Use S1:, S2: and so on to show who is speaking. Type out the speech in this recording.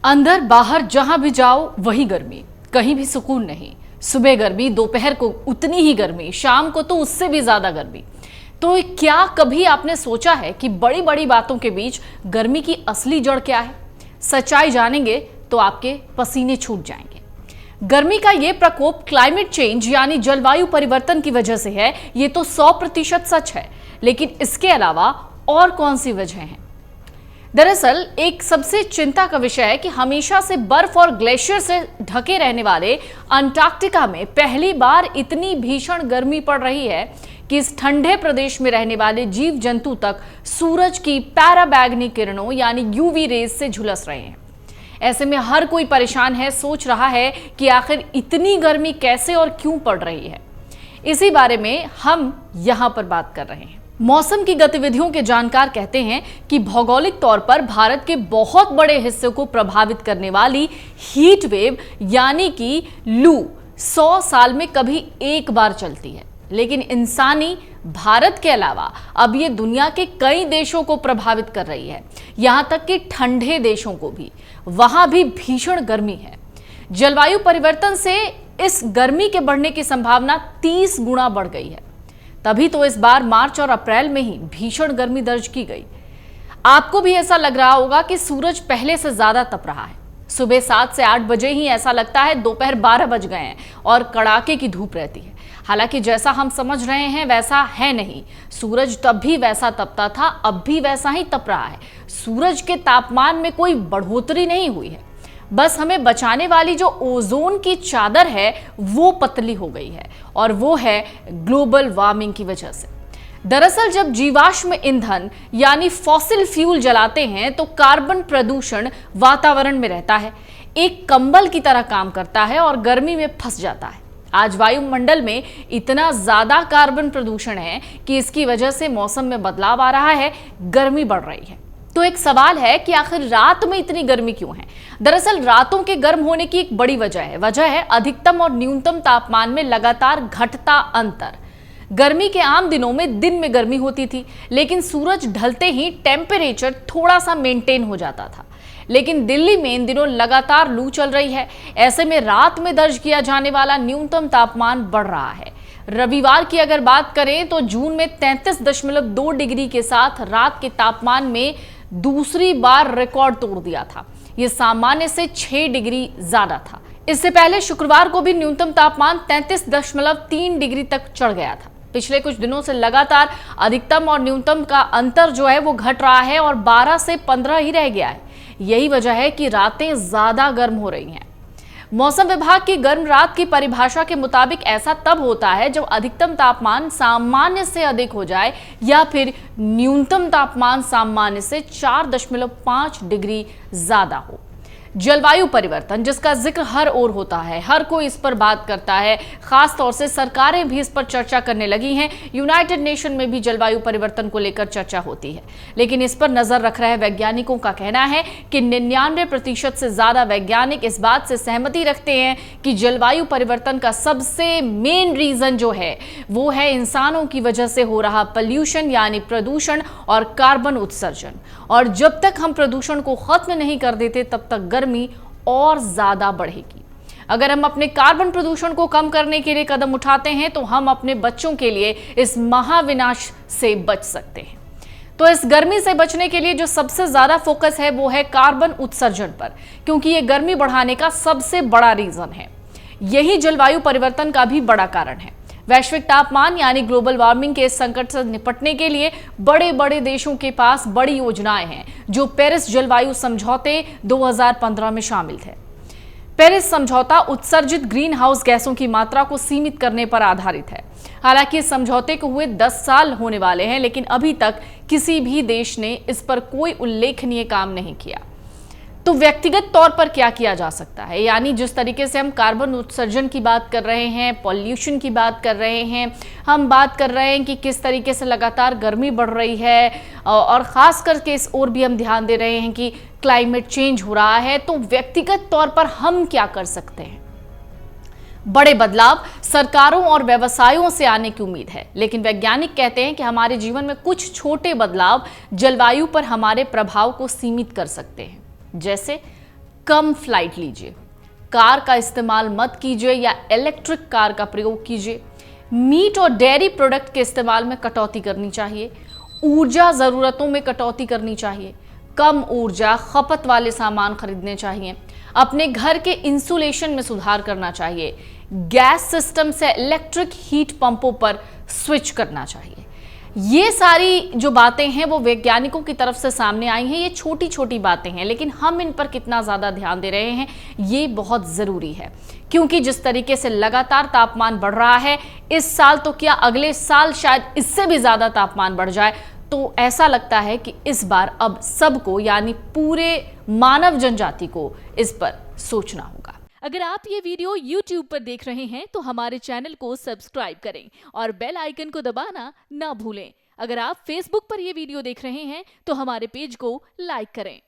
S1: अंदर बाहर जहां भी जाओ वही गर्मी, कहीं भी सुकून नहीं। सुबह गर्मी, दोपहर को उतनी ही गर्मी, शाम को तो उससे भी ज्यादा गर्मी। तो क्या कभी आपने सोचा है कि बड़ी बड़ी बातों के बीच गर्मी की असली जड़ क्या है? सच्चाई जानेंगे तो आपके पसीने छूट जाएंगे। गर्मी का ये प्रकोप क्लाइमेट चेंज यानी जलवायु परिवर्तन की वजह से है, ये तो 100% सच है। लेकिन इसके अलावा और कौन सी वजह है? दरअसल एक सबसे चिंता का विषय है कि हमेशा से बर्फ और ग्लेशियर से ढके रहने वाले अंटार्कटिका में पहली बार इतनी भीषण गर्मी पड़ रही है कि इस ठंडे प्रदेश में रहने वाले जीव जंतु तक सूरज की पैराबैंगनी किरणों यानी यूवी रेज से झुलस रहे हैं। ऐसे में हर कोई परेशान है, सोच रहा है कि आखिर इतनी गर्मी कैसे और क्यों पड़ रही है। इसी बारे में हम यहां पर बात कर रहे हैं। मौसम की गतिविधियों के जानकार कहते हैं कि भौगोलिक तौर पर भारत के बहुत बड़े हिस्से को प्रभावित करने वाली हीट वेव यानी कि लू 100 साल में कभी एक बार चलती है। लेकिन इंसानी भारत के अलावा अब ये दुनिया के कई देशों को प्रभावित कर रही है, यहां तक कि ठंडे देशों को भी। वहां भी भीषण गर्मी है। जलवायु परिवर्तन से इस गर्मी के बढ़ने की संभावना 30 गुना बढ़ गई है। तभी तो इस बार मार्च और अप्रैल में ही भीषण गर्मी दर्ज की गई। आपको भी ऐसा लग रहा होगा कि सूरज पहले से ज्यादा तप रहा है। सुबह 7 से 8 बजे ही ऐसा लगता है दोपहर 12 बज गए हैं और कड़ाके की धूप रहती है। हालांकि जैसा हम समझ रहे हैं वैसा है नहीं। सूरज तब भी वैसा तपता था, अब भी वैसा ही तप रहा है। सूरज के तापमान में कोई बढ़ोतरी नहीं हुई है। बस हमें बचाने वाली जो ओजोन की चादर है वो पतली हो गई है, और वो है ग्लोबल वार्मिंग की वजह से। दरअसल जब जीवाश्म ईंधन यानी फॉसिल फ्यूल जलाते हैं तो कार्बन प्रदूषण वातावरण में रहता है, एक कंबल की तरह काम करता है और गर्मी में फंस जाता है। आज वायुमंडल में इतना ज्यादा कार्बन प्रदूषण है कि इसकी वजह से मौसम में बदलाव आ रहा है, गर्मी बढ़ रही है। तो एक सवाल है कि आखिर रात में इतनी गर्मी क्यों है? दरअसल रातों के गर्म होने की एक बड़ी वजह है अधिकतम और न्यूनतम तापमान में लगातार घटता अंतर। गर्मी के आम दिनों में दिन में गर्मी होती थी, लेकिन सूरज ढलते ही टेम्परेचर थोड़ा सा मेंटेन हो जाता था। लेकिन दिल्ली में इन दिनों लगातार लू चल रही है। ऐसे में रात में दर्ज किया जाने वाला न्यूनतम तापमान बढ़ रहा है। रविवार की अगर बात करें तो जून में 33.2 डिग्री के साथ रात के तापमान में दूसरी बार रिकॉर्ड तोड़ दिया था। यह सामान्य से 6 डिग्री ज्यादा था। इससे पहले शुक्रवार को भी न्यूनतम तापमान 33.3 डिग्री तक चढ़ गया था। पिछले कुछ दिनों से लगातार अधिकतम और न्यूनतम का अंतर जो है वो घट रहा है और 12 से 15 ही रह गया है। यही वजह है कि रातें ज्यादा गर्म हो रही हैं। मौसम विभाग की गर्म रात की परिभाषा के मुताबिक ऐसा तब होता है जब अधिकतम तापमान सामान्य से अधिक हो जाए या फिर न्यूनतम तापमान सामान्य से 4.5 डिग्री ज्यादा हो। जलवायु परिवर्तन जिसका जिक्र हर ओर होता है, हर कोई इस पर बात करता है, खास तौर से सरकारें भी इस पर चर्चा करने लगी हैं। यूनाइटेड नेशन में भी जलवायु परिवर्तन को लेकर चर्चा होती है, लेकिन इस पर नजर रख रहे वैज्ञानिकों का कहना है कि 99% से ज्यादा वैज्ञानिक इस बात से सहमति रखते हैं कि जलवायु परिवर्तन का सबसे मेन रीजन जो है वो है इंसानों की वजह से हो रहा पॉल्यूशन यानी प्रदूषण और कार्बन उत्सर्जन। और जब तक हम प्रदूषण को खत्म नहीं कर देते तब तक गर्मी और ज्यादा बढ़ेगी। अगर हम अपने कार्बन प्रदूषण को कम करने के लिए कदम उठाते हैं तो हम अपने बच्चों के लिए इस महाविनाश से बच सकते हैं। तो इस गर्मी से बचने के लिए जो सबसे ज्यादा फोकस है वो है कार्बन उत्सर्जन पर, क्योंकि ये गर्मी बढ़ाने का सबसे बड़ा रीजन है। यही जलवायु परिवर्तन का भी बड़ा कारण है। वैश्विक तापमान यानी ग्लोबल वार्मिंग के इस संकट से निपटने के लिए बड़े बड़े देशों के पास बड़ी योजनाएं हैं जो पेरिस जलवायु समझौते 2015 में शामिल थे। पेरिस समझौता उत्सर्जित ग्रीन हाउस गैसों की मात्रा को सीमित करने पर आधारित है। हालांकि इस समझौते को हुए 10 साल होने वाले हैं, लेकिन अभी तक किसी भी देश ने इस पर कोई उल्लेखनीय काम नहीं किया। तो व्यक्तिगत तौर पर क्या किया जा सकता है? यानी जिस तरीके से हम कार्बन उत्सर्जन की बात कर रहे हैं, पॉल्यूशन की बात कर रहे हैं, हम बात कर रहे हैं कि किस तरीके से लगातार गर्मी बढ़ रही है, और खास करके इस ओर भी हम ध्यान दे रहे हैं कि क्लाइमेट चेंज हो रहा है। तो व्यक्तिगत तौर पर हम क्या कर सकते हैं? बड़े बदलाव सरकारों और व्यवसायों से आने की उम्मीद है, लेकिन वैज्ञानिक कहते हैं कि हमारे जीवन में कुछ छोटे बदलाव जलवायु पर हमारे प्रभाव को सीमित कर सकते हैं। जैसे कम फ्लाइट लीजिए, कार का इस्तेमाल मत कीजिए या इलेक्ट्रिक कार का प्रयोग कीजिए। मीट और डेयरी प्रोडक्ट के इस्तेमाल में कटौती करनी चाहिए। ऊर्जा ज़रूरतों में कटौती करनी चाहिए। कम ऊर्जा खपत वाले सामान खरीदने चाहिए। अपने घर के इंसुलेशन में सुधार करना चाहिए। गैस सिस्टम से इलेक्ट्रिक हीट पंपों पर स्विच करना चाहिए। ये सारी जो बातें हैं वो वैज्ञानिकों की तरफ से सामने आई हैं। ये छोटी छोटी बातें हैं, लेकिन हम इन पर कितना ज़्यादा ध्यान दे रहे हैं ये बहुत ज़रूरी है, क्योंकि जिस तरीके से लगातार तापमान बढ़ रहा है, इस साल तो क्या अगले साल शायद इससे भी ज़्यादा तापमान बढ़ जाए, तो ऐसा लगता है कि इस बार अब सबको यानी पूरे मानव जनजाति को इस पर सोचना होगा।
S2: अगर आप ये वीडियो YouTube पर देख रहे हैं तो हमारे चैनल को सब्सक्राइब करें और बेल आइकन को दबाना ना भूलें। अगर आप Facebook पर ये वीडियो देख रहे हैं तो हमारे पेज को लाइक करें।